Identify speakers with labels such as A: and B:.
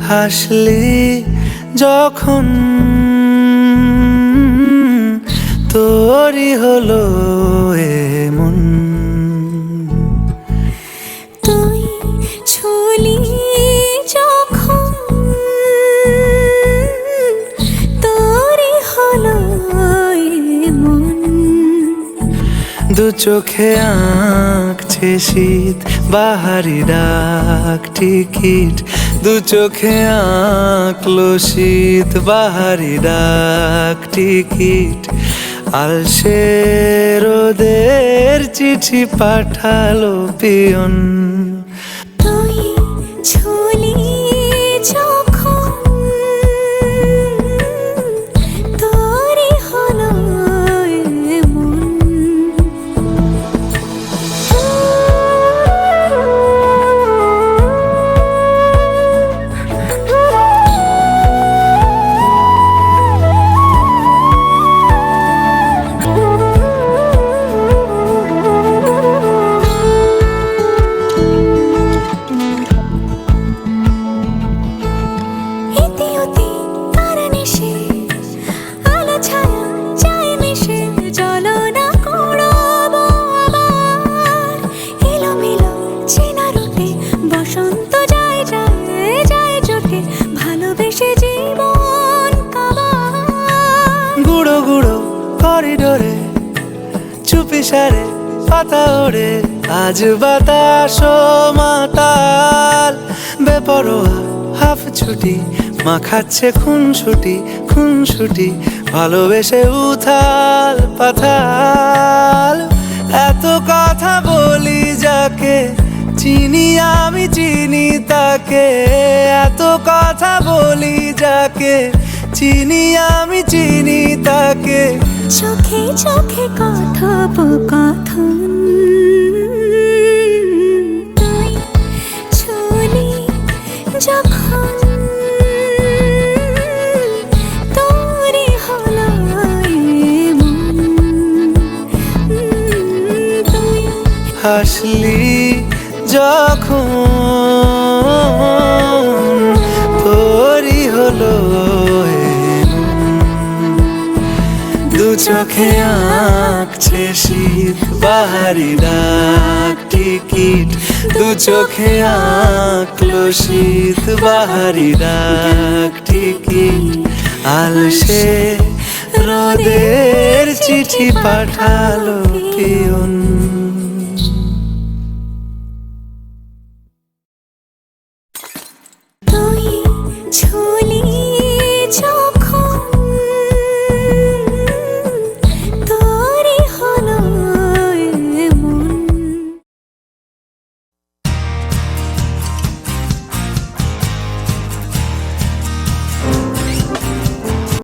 A: হাসলি যখন তোরই হলো এমন।
B: তুই ছুলি যখন তোরই হলো এমন।
A: দু চোখে আঁকছে শীত বাহারি ডাক টিকিট, দু চোখে আঁকলো শীত বাহারি ডাক টিকিট। আলসে রোদের চিঠি পাঠালো পিয়ন।
B: তুই ছুলি যখন তোরই হলো এমন।
A: গুঁড়ো গুঁড়ো করিডোরে চুপি সারে পাতা ওড়ে, আজ বাতাস মাতাল বেপরোয়া হাফ ছুটি মাখাচ্ছে খুনসুটি খুনসুটি, ভালোবেসে উথাল পাথাল। এত কথা বলি যাকে চিনি আমি চিনি তাকে, এত কথা বলি যাকে চিনি আমি চিনি তাকে।
B: চোখে চোখে কথোপকথন, তুই ছুলি যখন তোরই হলো এমন। তুই
A: হাসলি যখন তোরই হলো দু চোখে আঁকছে শীত বাহারি ডাক টিকিট, দু চোখে আঁকলো শীত বাহারি ডাক টিকিট। আলসে রোদের চিঠি পাঠালো পিয়ন।
B: তুই ছুলি